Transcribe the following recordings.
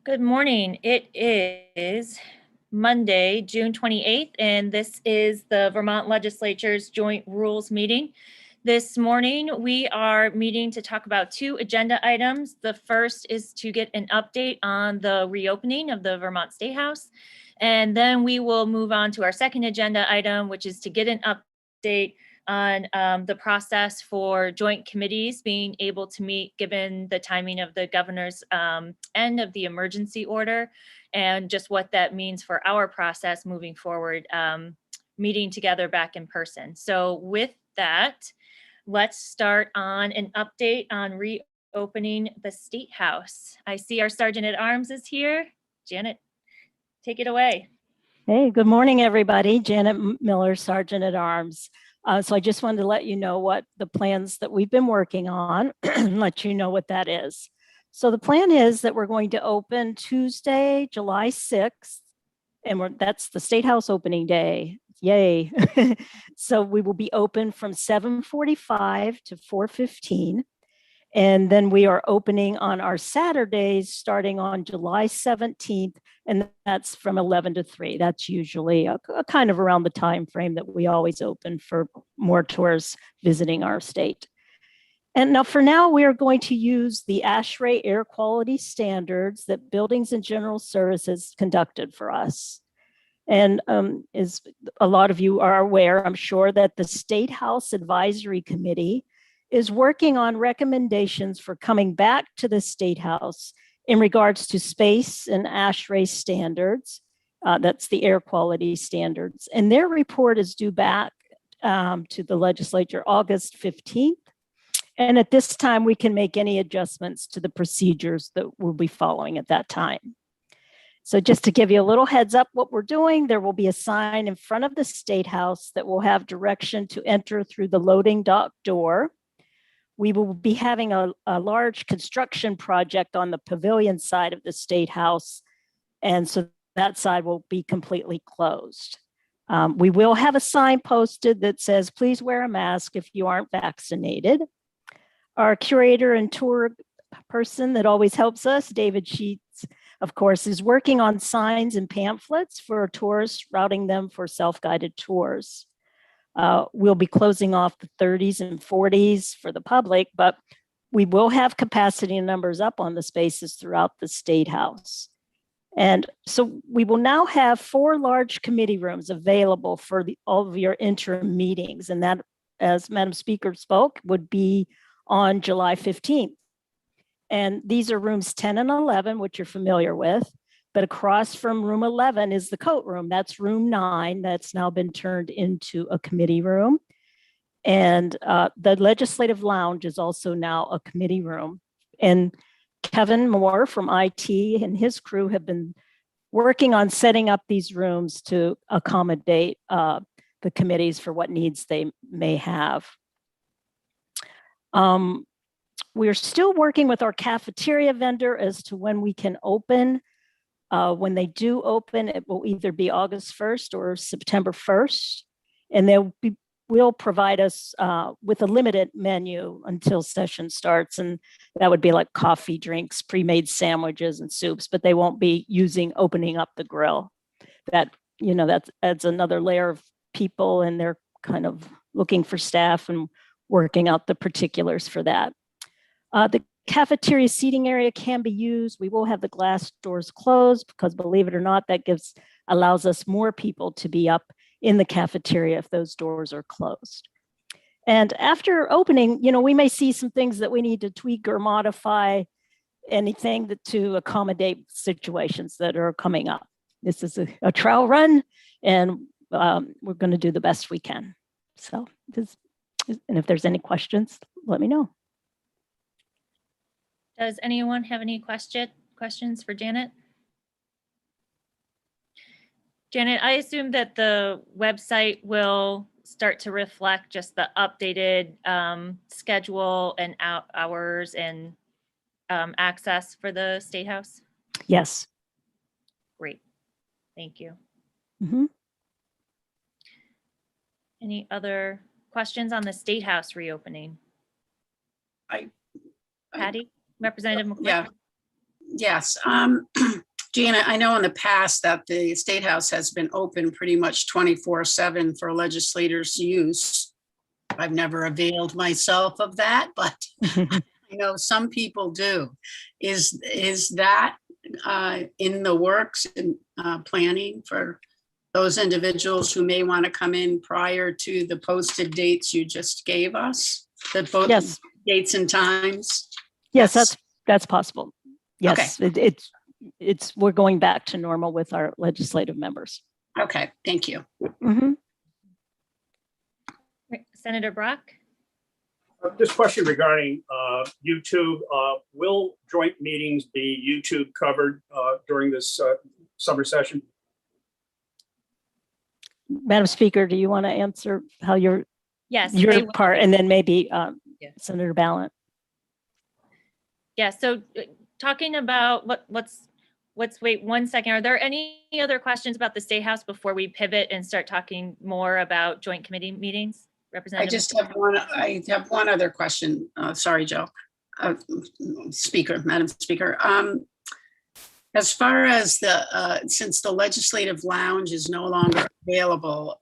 Good morning. It is Monday, June 28th, and this is the Vermont Legislature's Joint Rules Meeting. This morning, we are meeting to talk about two agenda items. The first is to get an update on the reopening of the Vermont State House. And then we will move on to our second agenda item, which is to get an update on the process for joint committees being able to meet given the timing of the governor's end of the emergency order and just what that means for our process moving forward, meeting together back in person. So with that, let's start on an update on reopening the State House. I see our Sergeant at Arms is here. Janet, take it away. Hey, good morning, everybody. Janet Miller, Sergeant at Arms. So I just wanted to let you know what the plans that we've been working on and let you know what that is. So the plan is that we're going to open Tuesday, July 6th, and that's the State House opening day. Yay. So we will be open from 7:45 to 4:15. And then we are opening on our Saturdays starting on July 17th, and that's from 11 to 3. That's usually a kind of around the time frame that we always open for more tourists visiting our state. And now for now, we are going to use the ASHRAE air quality standards that Buildings and General Services conducted for us. And as a lot of you are aware, I'm sure that the State House Advisory Committee is working on recommendations for coming back to the State House in regards to space and ASHRAE standards. That's the air quality standards. And their report is due back to the legislature August 15th. And at this time, we can make any adjustments to the procedures that we'll be following at that time. So just to give you a little heads up what we're doing, there will be a sign in front of the State House that will have direction to enter through the loading dock door. We will be having a large construction project on the pavilion side of the State House, and so that side will be completely closed. We will have a sign posted that says, please wear a mask if you aren't vaccinated. Our curator and tour person that always helps us, David Sheets, of course, is working on signs and pamphlets for tourists, routing them for self-guided tours. We'll be closing off the 30s and 40s for the public, but we will have capacity numbers up on the spaces throughout the State House. And so we will now have 4 large committee rooms available for all of your interim meetings. And that, as Madam Speaker spoke, would be on July 15th. And these are rooms 10 and 11, which you're familiar with. But across from room 11 is the coat room. That's room 9 that's now been turned into a committee room. And the legislative lounge is also now a committee room. And Kevin Moore from IT and his crew have been working on setting up these rooms to accommodate the committees for what needs they may have. We're still working with our cafeteria vendor as to when we can open. When they do open, it will either be August 1st or September 1st, and they will provide us with a limited menu until session starts, and that would be like coffee, drinks, pre-made sandwiches, and soups, but they won't be opening up the grill. That adds another layer of people, and they're kind of looking for staff and working out the particulars for that. The cafeteria seating area can be used. We will have the glass doors closed because, believe it or not, that allows us more people to be up in the cafeteria if those doors are closed. And after opening, we may see some things that we need to tweak or modify, anything to accommodate situations that are coming up. This is a trial run, and we're going to do the best we can. So, and if there's any questions, let me know. Does anyone have any questions for Janet? Janet, I assume that the website will start to reflect just the updated schedule and hours and access for the State House? Yes. Great. Thank you. Mm-hmm. Any other questions on the State House reopening? Patty? Representative McCormick? Yeah. Yes. Gina, I know in the past that the State House has been open pretty much 24/7 for legislators' use. I've never availed myself of that, but I know some people do. Is that in the works and planning for those individuals who may want to come in prior to the posted dates you just gave us? The both Yes. dates and times? Yes, that's possible. Yes, Okay. we're going back to normal with our legislative members. Okay, thank you. Mhm. Senator Brock? This question regarding YouTube. Will joint meetings be YouTube covered during this summer session? Madam Speaker, do you want to answer how your Yes. they will part, be. and then maybe Yeah. Senator Ballant? Yeah, so talking about let's wait 1 second. Are there any other questions about the State House before we pivot and start talking more about joint committee meetings? I Representative? just have one, I have one other question. Sorry, Joe. Madam Speaker. As far as since the legislative lounge is no longer available,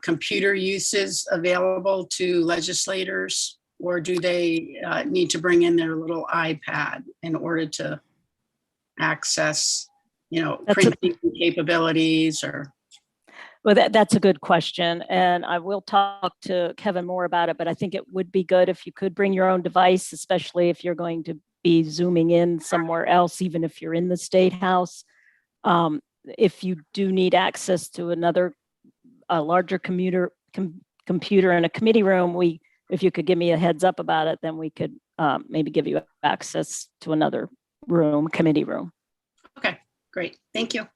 computer use is available to legislators, or do they need to bring in their little iPad in order to access, printing capabilities or? Well, that's a good question, and I will talk to Kevin more about it, but I think it would be good if you could bring your own device, especially if you're going to be zooming in somewhere else, even if you're in the State House. If you do need access to a larger computer in a committee room, if you could give me a heads up about it, then we could maybe give you access to another committee room. Okay, great. Thank you.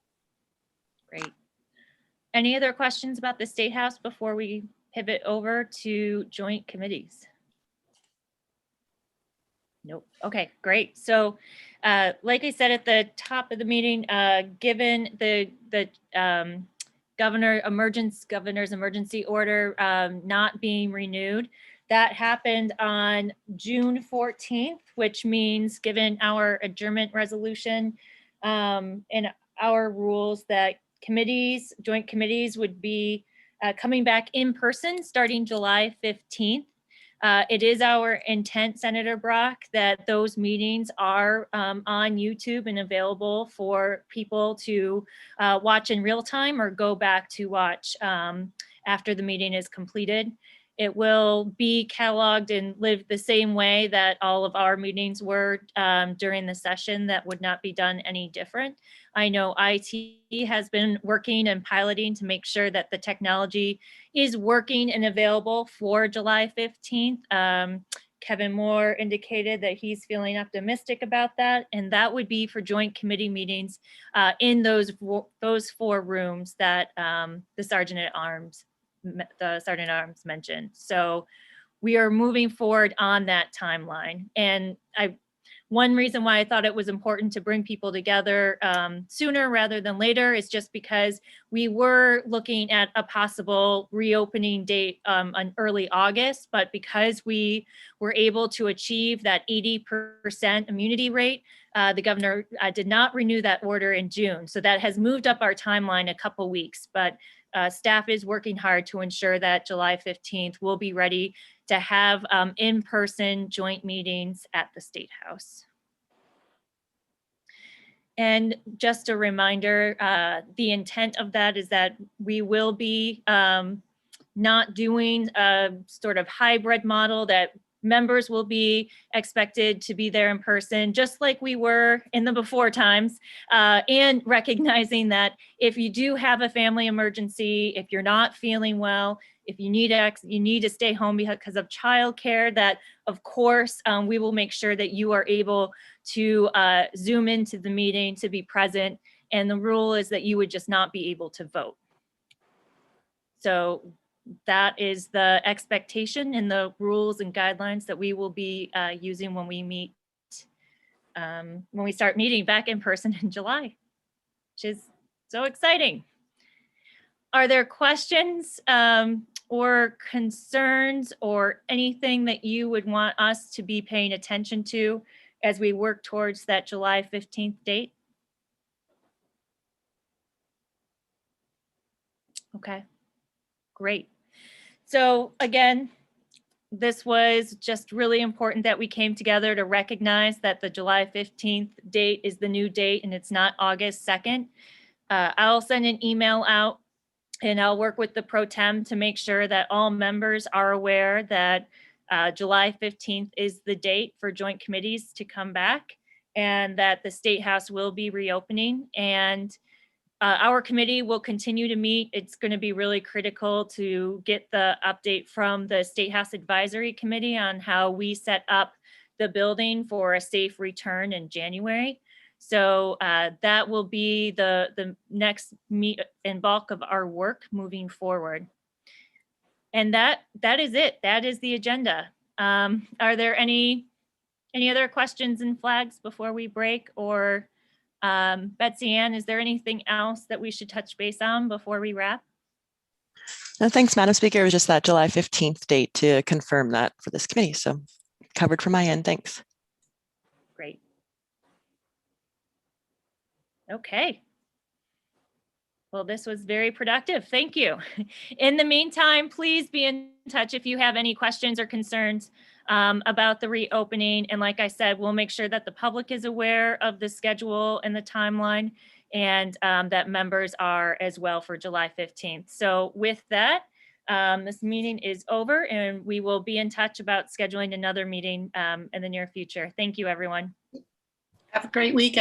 Great. Any other questions about the State House before we pivot over to joint committees? Nope. Okay, great. So like I said at the top of the meeting, given the governor's emergency order not being renewed, that happened on June 14th, which means given our adjournment resolution and our rules that joint committees would be coming back in person starting July 15th. It is our intent, Senator Brock, that those meetings are on YouTube and available for people to watch in real time or go back to watch after the meeting is completed. It will be cataloged and live the same way that all of our meetings were during the session. That would not be done any different. I know IT has been working and piloting to make sure that the technology is working and available for July 15th. Kevin Moore indicated that he's feeling optimistic about that, and that would be for joint committee meetings in those 4 rooms that the Sergeant at Arms mentioned. So we are moving forward on that timeline. And one reason why I thought it was important to bring people together sooner rather than later is just because we were looking at a possible reopening date on early August, but because we were able to achieve that 80% immunity rate, the governor did not renew that order in June. So that has moved up our timeline a couple weeks, but staff is working hard to ensure that July 15th will be ready to have in-person joint meetings at the State House. And just a reminder, the intent of that is that we will be not doing a sort of hybrid model, that members will be expected to be there in person, just like we were in the before times, and recognizing that if you do have a family emergency, if you're not feeling well, if you need to stay home because of childcare, that of course we will make sure that you are able to Zoom into the meeting to be present. And the rule is that you would just not be able to vote. So that is the expectation and the rules and guidelines that we will be using when we meet, when we start meeting back in person in July, which is so exciting. Are there questions or concerns or anything that you would want us to be paying attention to as we work towards that July 15th date? Okay, great. So again, this was just really important that we came together to recognize that the July 15th date is the new date and it's not August 2nd. I'll send an email out and I'll work with the pro tem to make sure that all members are aware that July 15th is the date for joint committees to come back and that the State House will be reopening. And our committee will continue to meet. It's going to be really critical to get the update from the State House Advisory Committee on how we set up the building for a safe return in January. So that will be the next meat and bulk of our work moving forward. And that is it. That is the agenda. Are there any other questions and flags before we break? Or Betsy Ann, is there anything else that we should touch base on before we wrap? No, thanks, Madam Speaker. It was just that July 15th date to confirm that for this committee. So covered from my end. Thanks. Great. Okay. Well, this was very productive. Thank you. In the meantime, please be in touch if you have any questions or concerns about the reopening. And like I said, we'll make sure that the public is aware of the schedule and the timeline and that members are as well for July 15th. So with that, this meeting is over and we will be in touch about scheduling another meeting in the near future. Thank you, everyone. Have a great week,